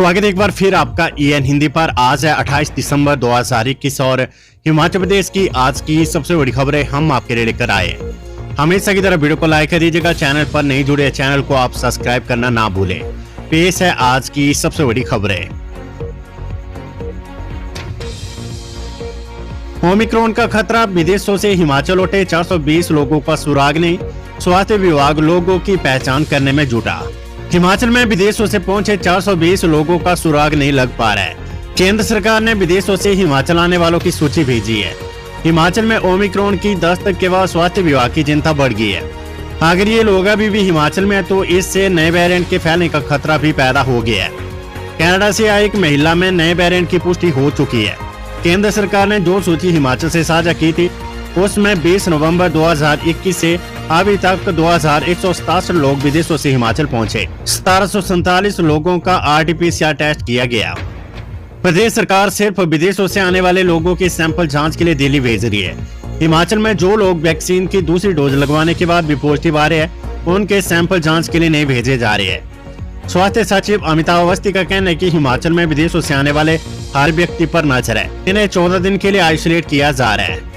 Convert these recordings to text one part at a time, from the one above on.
स्वागत है एक बार फिर आपका EN हिंदी पर। आज है 28 दिसंबर 2021 और हिमाचल प्रदेश की आज की सबसे बड़ी खबरें हम आपके लिए लेकर आए। हमेशा की तरह वीडियो को लाइक कर दीजिएगा, चैनल पर नहीं जुड़े चैनल को आप सब्सक्राइब करना ना भूलें। पेश है आज की सबसे बड़ी खबरें। ओमिक्रॉन का खतरा, विदेशों से हिमाचल लौटे 420 लोगों का सुराग नहीं, स्वास्थ्य विभाग लोगों की पहचान करने में जुटा। हिमाचल में विदेशों से पहुंचे 420 लोगों का सुराग नहीं लग पा रहा है। केंद्र सरकार ने विदेशों से हिमाचल आने वालों की सूची भेजी है। हिमाचल में ओमिक्रॉन की दस्तक के बाद स्वास्थ्य विभाग की चिंता बढ़ गई है। अगर ये लोग अभी भी हिमाचल में है तो इससे नए वेरिएंट के फैलने का खतरा भी पैदा हो गया है। कनाडा से आई एक महिला में नए वेरिएंट की पुष्टि हो चुकी है। केंद्र सरकार ने जो सूची हिमाचल से साझा की थी उसमें 20 नवंबर 2021 से अभी तक 2167 लोग विदेशों से हिमाचल पहुंचे। 1747 लोगों का RT-PCR टेस्ट किया गया। प्रदेश सरकार सिर्फ विदेशों से आने वाले लोगों के सैंपल जांच के लिए दिल्ली भेज रही है। हिमाचल में जो लोग वैक्सीन की दूसरी डोज लगवाने के बाद भी पॉजिटिव आ रहे हैं उनके सैंपल जांच के लिए नहीं भेजे जा रहे हैं। स्वास्थ्य सचिव अमिताभ अवस्थी का कहना है कि हिमाचल में विदेशों से आने वाले हर व्यक्ति पर नजर है। इन्हें 14 दिन के लिए आइसोलेट किया जा रहा है।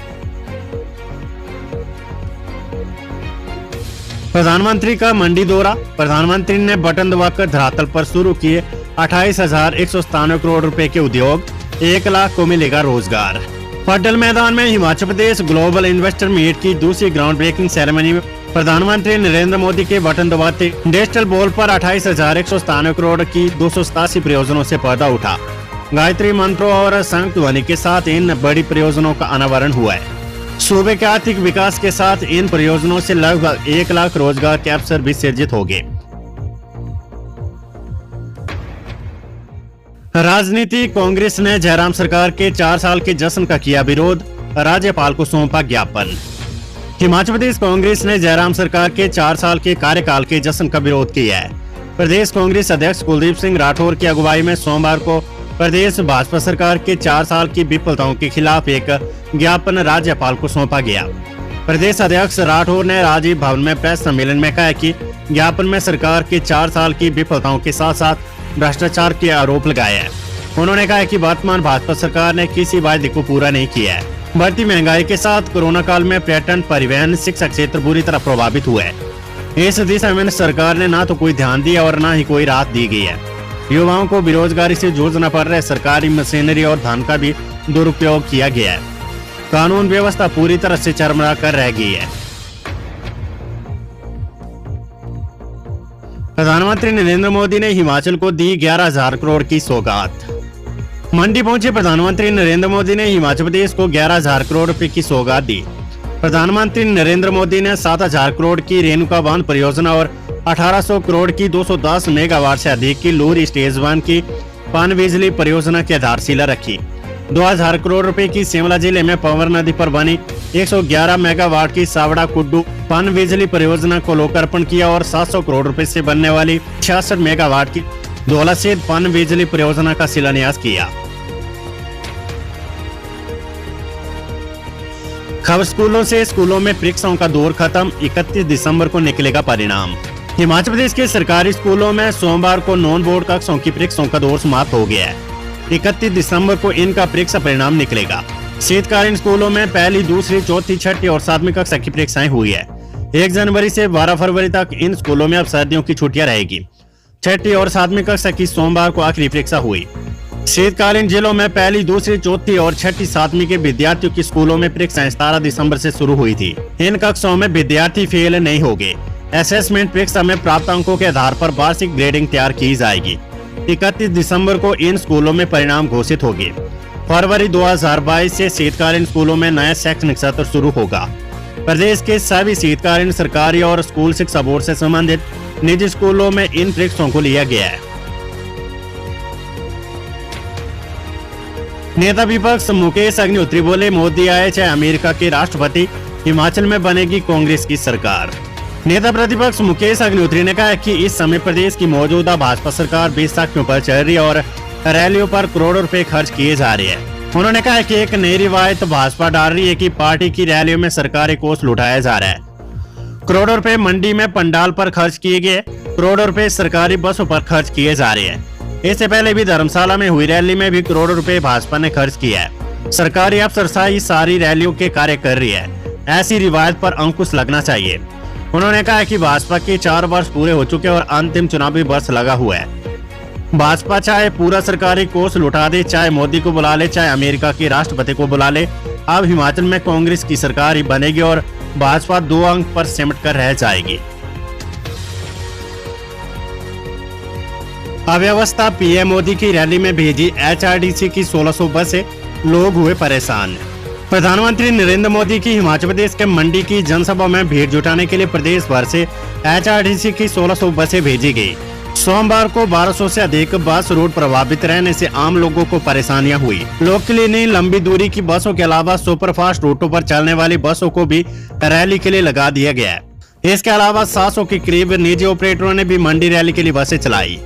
प्रधानमंत्री का मंडी दौरा, प्रधानमंत्री ने बटन दबाकर धरातल पर शुरू किए 28,197 करोड़ रुपए के उद्योग, 1 लाख को मिलेगा रोजगार। पड्डल मैदान में Himachal Pradesh global investor meet की दूसरी ग्राउंड ब्रेकिंग सेरेमनी में प्रधानमंत्री नरेंद्र मोदी के बटन दबाते डिजिटल बॉल पर 28,197 करोड़ की 287 परियोजनाओं से पर्दा उठा। गायत्री मंत्रों और शंख ध्वनि के साथ इन बड़ी परियोजनाओं का अनावरण हुआ है। सूबे के आर्थिक विकास के साथ इन परियोजनाओं से लगभग 1 लाख रोजगार के अवसर भी सृजित होंगे। राजनीति, कांग्रेस ने जयराम सरकार के 4 साल के जश्न का किया विरोध, राज्यपाल को सौंपा ज्ञापन। हिमाचल प्रदेश कांग्रेस ने जयराम सरकार के 4 साल के कार्यकाल के जश्न का विरोध किया है। प्रदेश कांग्रेस अध्यक्ष कुलदीप सिंह राठौर की अगुवाई में सोमवार को प्रदेश भाजपा सरकार के 4 साल की विफलताओं के खिलाफ एक ज्ञापन राज्यपाल को सौंपा गया। प्रदेश अध्यक्ष राठौर ने राजीव भवन में प्रेस सम्मेलन में कहा कि ज्ञापन में सरकार के 4 साल की विफलताओं के साथ साथ भ्रष्टाचार के आरोप लगाए हैं। उन्होंने कहा कि वर्तमान भाजपा सरकार ने किसी वायदे को पूरा नहीं किया है। बढ़ती महंगाई के साथ कोरोना काल में पर्यटन, परिवहन, शिक्षा क्षेत्र बुरी तरह प्रभावित हुए हैं। इस दिशा में सरकार ने न तो कोई ध्यान दिया और न ही कोई राहत दी गई है। युवाओं को बेरोजगारी से जूझना पड़ रहा है। सरकारी मशीनरी और धन का भी दुरुपयोग किया गया है। कानून व्यवस्था पूरी तरह से चरमरा कर रह गई है। प्रधानमंत्री नरेंद्र मोदी ने हिमाचल को दी 11,000 करोड़ की सौगात। मंडी पहुंचे प्रधानमंत्री नरेंद्र मोदी ने हिमाचल प्रदेश को 11,000 करोड़ रुपए की सौगात दी। प्रधानमंत्री नरेंद्र मोदी ने 7,000 करोड़ की रेणुका बांध परियोजना और 1800 करोड़ की 210 मेगावाट से अधिक की लूर स्टेज 1 की पन बिजली परियोजना की आधारशिला रखी। 2000 करोड़ रुपए की शिमला जिले में पवर नदी पर बनी 111 मेगावाट की सावड़ा कुड्डू पन बिजली परियोजना को लोकार्पण किया और 700 करोड़ रुपए से बनने वाली 66 मेगावाट की धौलासेद पन बिजली परियोजना का शिलान्यास किया। खबर स्कूलों से, स्कूलों में परीक्षाओं का दौर खत्म, 31 दिसंबर को निकलेगा परिणाम। हिमाचल प्रदेश के सरकारी स्कूलों में सोमवार को नॉन बोर्ड कक्षाओं की परीक्षाओं का दौर समाप्त हो गया है। 31 दिसंबर को इनका परीक्षा परिणाम निकलेगा। शीतकालीन स्कूलों में पहली, दूसरी, चौथी, छठी और 7वीं कक्षा की परीक्षाएं हुई है। 1 जनवरी से 12 फरवरी तक इन स्कूलों में अब सर्दियों की छुट्टियां रहेगी। छठी और 7वीं कक्षा की सोमवार को आखिरी परीक्षा हुई। शीतकालीन जिलों में पहली, दूसरी, चौथी और छठी, 7वीं के विद्यार्थियों की स्कूलों में परीक्षाएं 17 दिसंबर से शुरू हुई थी। इन कक्षाओं में विद्यार्थी फेल नहीं होंगे। असेसमेंट परीक्षा में प्राप्त अंकों के आधार पर वार्षिक ग्रेडिंग तैयार की जाएगी। 31 दिसंबर को इन स्कूलों में परिणाम घोषित होंगे। फरवरी 2022 से शीतकालीन स्कूलों में नया शैक्षणिक सत्र शुरू होगा। प्रदेश के सभी शीतकालीन सरकारी और स्कूल शिक्षा बोर्ड से संबंधित निजी स्कूलों में इन परीक्षाओं को लिया गया है। नेता विपक्ष मुकेश अग्निहोत्री बोले, मोदी आए चाहे अमेरिका के राष्ट्रपति, हिमाचल में बनेगी कांग्रेस की सरकार। नेता प्रतिपक्ष मुकेश अग्निहोत्री ने कहा कि इस समय प्रदेश की मौजूदा भाजपा सरकार बैसाखियों पर चल रही है और रैलियों पर करोड़ों रुपए खर्च किए जा रहे हैं। उन्होंने कहा कि एक नई रिवायत भाजपा डाल रही है कि पार्टी की रैलियों में सरकारी कोष लुटाया जा रहा है। करोड़ों रुपए मंडी में पंडाल पर खर्च किए गए, करोड़ों रुपए सरकारी बसों पर खर्च किए जा रहे हैं। इससे पहले भी धर्मशाला में हुई रैली में भी करोड़ों रुपए भाजपा ने खर्च किया है। सरकारी अफसरशाही सारी रैलियों के कार्य कर रही है, ऐसी रिवायत पर अंकुश लगना चाहिए। उन्होंने कहा कि भाजपा के 4 वर्ष पूरे हो चुके और अंतिम चुनावी वर्ष लगा हुआ है। भाजपा चाहे पूरा सरकारी कोष लुटा दे, चाहे मोदी को बुला ले, चाहे अमेरिका के राष्ट्रपति को बुला ले, अब हिमाचल में कांग्रेस की सरकार ही बनेगी और भाजपा 2 अंक पर सिमट कर रह जाएगी। अव्यवस्था, पीएम मोदी की रैली में भेजी एचआरटीसी की 1600 बसें, लोग हुए परेशान। प्रधानमंत्री नरेंद्र मोदी की हिमाचल प्रदेश के मंडी की जनसभा में भीड़ जुटाने के लिए प्रदेश भर से एचआरटीसी की 1600 बसें भेजी गई। सोमवार को 1200 से अधिक बस रूट प्रभावित रहने से आम लोगों को परेशानियां हुई। लोकल नहीं, लंबी दूरी की बसों के अलावा सुपरफास्ट रूटों पर चलने वाली बसों को भी रैली के लिए लगा दिया गया है। इसके अलावा 700 के करीब निजी ऑपरेटरों ने भी मंडी रैली के लिए बसें चलाई।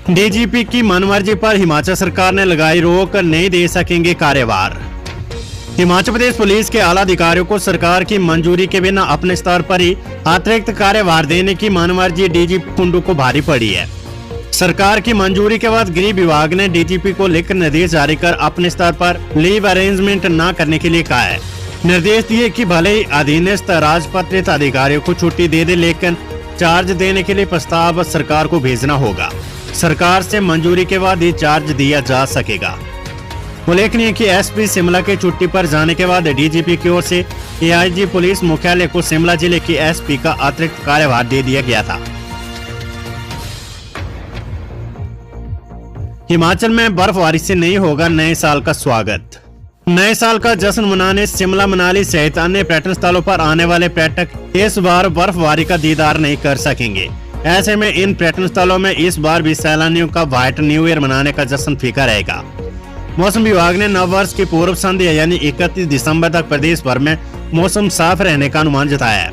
डीजीपी की मनमर्जी पर हिमाचल सरकार ने लगाई रोक, नहीं दे सकेंगे कार्यभार। हिमाचल प्रदेश पुलिस के आला अधिकारियों को सरकार की मंजूरी के बिना अपने स्तर पर ही अतिरिक्त कार्यभार देने की मनमर्जी डीजीपी कुंडू को भारी पड़ी है। सरकार की मंजूरी के बाद गृह विभाग ने डीजीपी को लिखकर निर्देश जारी कर अपने स्तर पर लीव अरेंजमेंट न करने के लिए कहा है। निर्देश दिए कि भले ही अधीनस्थ राजपत्रित अधिकारियों को छुट्टी दे दे, लेकिन चार्ज देने के लिए प्रस्ताव सरकार को भेजना होगा। सरकार से मंजूरी के बाद ही चार्ज दिया जा सकेगा। उल्लेखनीय है कि एसपी शिमला के छुट्टी पर जाने के बाद डीजीपी की ओर से एआईजी पुलिस मुख्यालय को शिमला जिले के एसपी का अतिरिक्त कार्यभार दे दिया गया था। हिमाचल में बर्फबारी से नहीं होगा नए साल का स्वागत। नए साल का जश्न मनाने शिमला, मनाली सहित अन्य पर्यटन स्थलों पर आने वाले पर्यटक इस बार बर्फबारी का दीदार नहीं कर सकेंगे। ऐसे में इन पर्यटन स्थलों में इस बार भी सैलानियों का व्हाइट न्यू ईयर मनाने का जश्न फीका रहेगा। मौसम विभाग ने नव वर्ष की पूर्व संध्या यानी 31 दिसंबर तक प्रदेश भर में मौसम साफ रहने का अनुमान जताया है।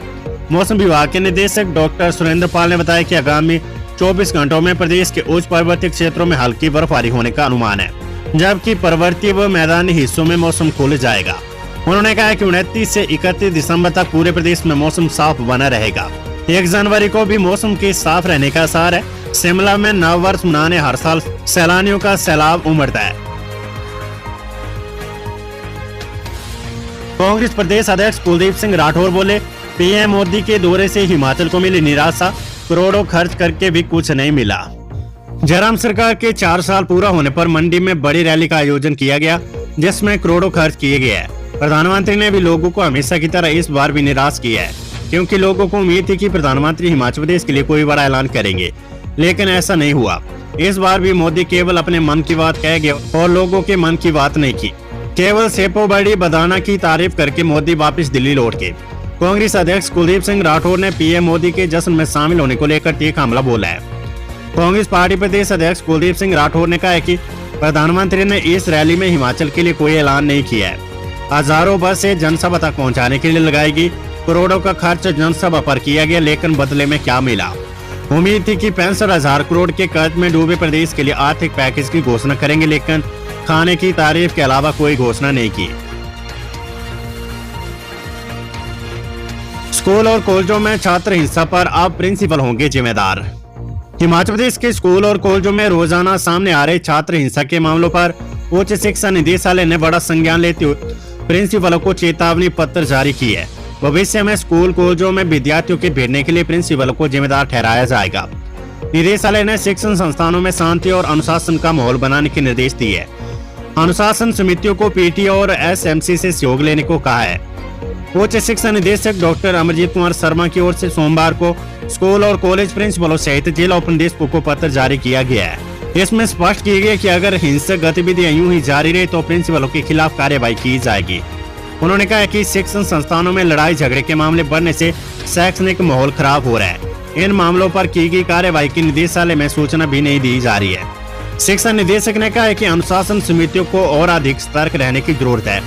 मौसम विभाग के निदेशक डॉक्टर सुरेंद्र पाल ने बताया कि आगामी 24 घंटों में प्रदेश के उच्च पर्वतीय क्षेत्रों में हल्की बर्फबारी होने का अनुमान है, जबकि पर्वतीय व मैदानी हिस्सों में मौसम खुल जाएगा। उन्होंने कहा कि 29 से 31 दिसंबर तक पूरे प्रदेश में मौसम साफ बना रहेगा। 1 जनवरी को भी मौसम के साफ रहने का आसार है। शिमला में नव वर्ष मनाने हर साल सैलानियों का सैलाब उमड़ता है। कांग्रेस प्रदेश अध्यक्ष कुलदीप सिंह राठौर बोले, पीएम मोदी के दौरे से हिमाचल को मिली निराशा, करोड़ों खर्च करके भी कुछ नहीं मिला। जयराम सरकार के 4 साल पूरा होने पर मंडी में बड़ी रैली का आयोजन किया गया, जिसमें करोड़ों खर्च किए गए हैं। प्रधानमंत्री ने भी लोगों को हमेशा की तरह इस बार भी निराश किया है, क्योंकि लोगों को उम्मीद थी कि प्रधानमंत्री हिमाचल प्रदेश के लिए कोई बड़ा ऐलान करेंगे, लेकिन ऐसा नहीं हुआ। इस बार भी मोदी केवल अपने मन की बात कह गए और लोगों के मन की बात नहीं की। केवल सेपो बड़ी बदाना की तारीफ करके मोदी वापस दिल्ली लौट गए। कांग्रेस अध्यक्ष कुलदीप सिंह राठौर ने पीएम मोदी के जश्न में शामिल होने को लेकर तीखा हमला बोला है। कांग्रेस पार्टी प्रदेश अध्यक्ष कुलदीप सिंह राठौर ने कहा है कि प्रधानमंत्री ने इस रैली में हिमाचल के लिए कोई ऐलान नहीं किया है। हजारों बसें जनसभा तक पहुंचाने के लिए लगाएगी। करोड़ों का खर्च जनसभा पर किया गया, लेकिन बदले में क्या मिला? उम्मीद थी कि 65,000 करोड़ के कर्ज में डूबे प्रदेश के लिए आर्थिक पैकेज की घोषणा करेंगे, लेकिन खाने की तारीफ के अलावा कोई घोषणा नहीं की। स्कूल और कॉलेजों में छात्र हिंसा पर अब प्रिंसिपल होंगे जिम्मेदार। हिमाचल प्रदेश के स्कूल और कॉलेजों में रोजाना सामने आ रहे छात्र हिंसा के मामलों पर उच्च शिक्षा निदेशालय ने बड़ा संज्ञान लेते हुए प्रिंसिपलों को चेतावनी पत्र जारी की है। भविष्य में स्कूल कॉलेजों में विद्यार्थियों के भेजने के लिए प्रिंसिपल को जिम्मेदार ठहराया जाएगा। निदेशालय ने शिक्षण संस्थानों में शांति और अनुशासन का माहौल बनाने के निर्देश दिए। अनुशासन समितियों को पीटी और एसएमसी से सहयोग लेने को कहा है। उच्च शिक्षा निदेशक डॉक्टर अमरजीत कुमार शर्मा की ओर से सोमवार को स्कूल और कॉलेज प्रिंसिपलों सहित जिला उपनिदेशकों को पत्र जारी किया गया है। इसमें स्पष्ट किया गया कि अगर हिंसक गतिविधियां यूं ही जारी रहे तो प्रिंसिपलों के खिलाफ कार्रवाई की जाएगी। उन्होंने कहा कि शिक्षण संस्थानों में लड़ाई झगड़े के मामले बढ़ने से शैक्षणिक माहौल खराब हो रहा है। इन मामलों पर की गई कार्रवाई की निदेशालय में सूचना भी नहीं दी जा रही है। शिक्षा निदेशक ने कहा कि अनुशासन समितियों को और अधिक सतर्क रहने की जरूरत है।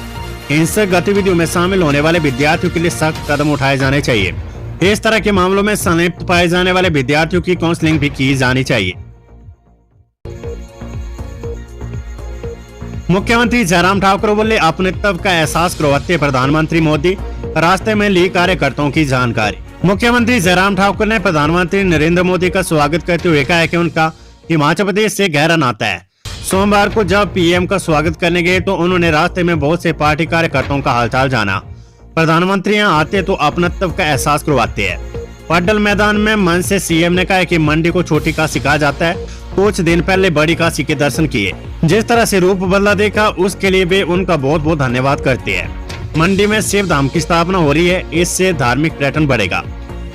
हिंसक गतिविधियों में शामिल होने वाले विद्यार्थियों के लिए सख्त कदम उठाए जाने चाहिए। इस तरह के मामलों में संलिप्त पाए जाने वाले विद्यार्थियों की काउंसलिंग भी की जानी चाहिए। मुख्यमंत्री जयराम ठाकुर बोले, अपनेत्व का एहसास करवाते प्रधानमंत्री मोदी, रास्ते में ली कार्यकर्ताओं की जानकारी। मुख्यमंत्री जयराम ठाकुर ने प्रधानमंत्री नरेंद्र मोदी का स्वागत करते हुए कहा है कि उनका हिमाचल प्रदेश से गहरा नाता है। सोमवार को जब पीएम का स्वागत करने गए तो उन्होंने रास्ते में बहुत से पार्टी कार्यकर्ताओं का हालचाल जाना। प्रधानमंत्री यहाँ आते तो अपनत्व का एहसास करवाते हैं। पड्डल मैदान में मंच से सीएम ने कहा कि मंडी को छोटी काशी कहा जाता है। कुछ दिन पहले बड़ी काशी के दर्शन किए, जिस तरह से रूप बदला देखा उसके लिए वे उनका बहुत बहुत धन्यवाद करते हैं। मंडी में शिव धाम की स्थापना हो रही है, इससे धार्मिक पर्यटन बढ़ेगा।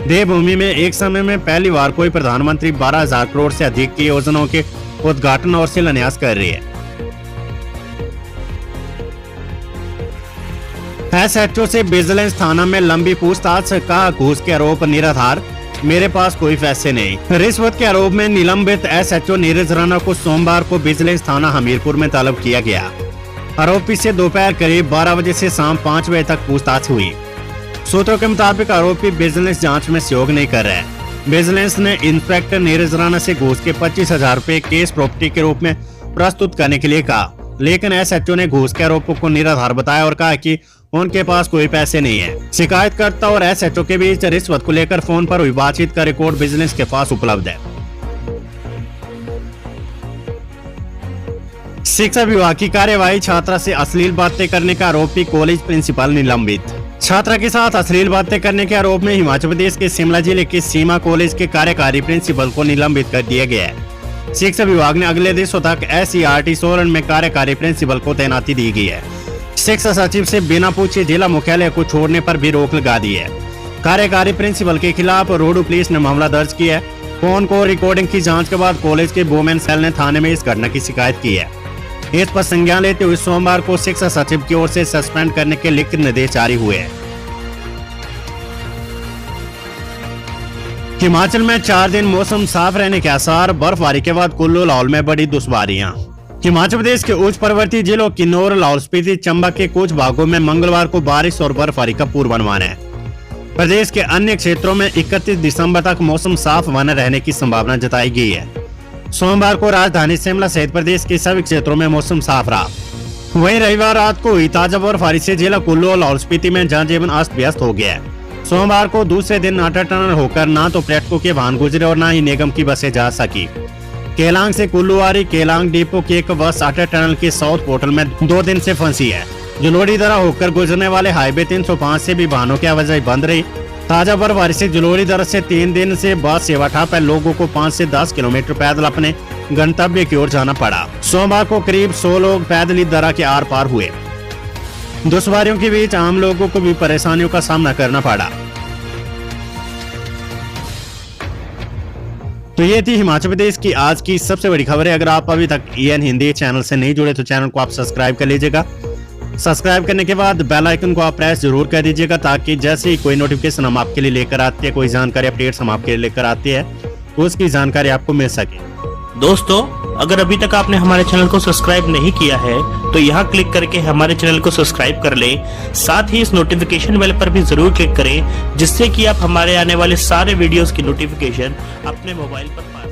देवभूमि में एक समय में पहली बार कोई प्रधानमंत्री 12,000 करोड़ से अधिक की योजनाओं के उद्घाटन और शिलान्यास कर रही है। एसएचओ से विजिलेंस थाना में लंबी पूछताछ का घूस के आरोप निराधार, मेरे पास कोई पैसे नहीं। रिश्वत के आरोप में निलंबित एसएचओ नीरज राणा को सोमवार को विजिलेंस थाना हमीरपुर में तलब किया गया। आरोपी से दोपहर करीब 12 बजे से शाम 5 बजे तक पूछताछ हुई। सूत्रों के मुताबिक आरोपी विजिलेंस जांच में सहयोग नहीं कर रहे हैं। विजिलेंस ने इंस्पेक्टर नीरज राणा से घूस के 25,000 रुपए केस प्रॉपर्टी के रूप में प्रस्तुत करने के लिए कहा, लेकिन एसएचओ ने घूस के आरोपों को निराधार बताया और कहा कि उनके पास कोई पैसे नहीं है। शिकायतकर्ता और एसएचओ के बीच रिश्वत को लेकर फोन पर हुई बातचीत का रिकॉर्ड विजिलेंस के पास उपलब्ध है। शिक्षा विभाग की कार्यवाही, छात्रा से अश्लील बातें करने का आरोपी कॉलेज प्रिंसिपल निलंबित। छात्रा के साथ अश्लील बातें करने के आरोप में हिमाचल प्रदेश के शिमला जिले के सीमा कॉलेज के कार्यकारी प्रिंसिपल को निलंबित कर दिया गया है। शिक्षा विभाग ने अगले दिनों तक SCRT सोलन में कार्यकारी प्रिंसिपल को तैनाती दी गई है। शिक्षा सचिव से बिना पूछे जिला मुख्यालय को छोड़ने पर भी रोक लगा दी है। कार्यकारी प्रिंसिपल के खिलाफ रोहडू पुलिस ने मामला दर्ज किया है। फोन को रिकॉर्डिंग की जांच के बाद कॉलेज के वुमेन सेल ने थाने में इस घटना की शिकायत की है। इस पर संज्ञान लेते हुए सोमवार को शिक्षा सचिव की ओर से सस्पेंड करने के लिखित निर्देश जारी हुए हैं। हिमाचल में 4 दिन मौसम साफ रहने के आसार, बर्फबारी के बाद कुल्लू लाहौल में बड़ी दुश्वारियां। हिमाचल प्रदेश के उच्च पर्वतीय जिलों किन्नौर, लाहौल स्पीति, चंबा के कुछ भागों में मंगलवार को बारिश और बर्फबारी का पूर्वानुमान है। प्रदेश के अन्य क्षेत्रों में 31 दिसंबर तक मौसम साफ बने रहने की संभावना जताई गई है। सोमवार को राजधानी शिमला सहित प्रदेश के सभी क्षेत्रों में मौसम साफ रहा। वहीं रविवार रात को हुई ताजा बर्फबारी से जिला कुल्लू और लाहौल स्पीति में जनजीवन अस्त व्यस्त हो गया है। सोमवार को दूसरे दिन अटल टनल होकर ना तो पर्यटकों के वाहन गुजरे और ना ही निगम की बसें जा सकी। केलांग से कुल्लू आ रही केलांग डिपो की एक बस अटल टनल के साउथ पोर्टल में 2 दिन से फंसी है। जलोड़ी दरा होकर गुजरने वाले हाईवे 305 से भी वाहनों की आवाजाही बंद रही। ताजा बर्फबारी से जलोड़ी दरा से 3 दिन से बस सेवा ठप है। लोगों को 5 से 10 किलोमीटर पैदल अपने गंतव्य की ओर जाना पड़ा। सोमवार को करीब 100 लोग पैदल ही दरा के आर पार हुए। दुश्वारियों के बीच आम लोगों को भी परेशानियों का सामना करना पड़ा। तो ये थी हिमाचल प्रदेश की आज की सबसे बड़ी खबरें। अगर आप अभी तक EN हिंदी चैनल से नहीं जुड़े तो चैनल को आप सब्सक्राइब कर लीजिएगा। सब्सक्राइब करने के बाद बेल आइकन को आप प्रेस जरूर कर दीजिएगा, ताकि जैसे ही कोई नोटिफिकेशन हम आपके लिए लेकर आते हैं, कोई जानकारी अपडेट्स हम आपके लिए लेकर आते हैं, उसकी जानकारी आपको मिल सके। दोस्तों, अगर अभी तक आपने हमारे चैनल को सब्सक्राइब नहीं किया है तो यहाँ क्लिक करके हमारे चैनल को सब्सक्राइब कर लें। साथ ही इस नोटिफिकेशन बेल पर भी जरूर क्लिक करें, जिससे कि आप हमारे आने वाले सारे वीडियोस की नोटिफिकेशन अपने मोबाइल पर पा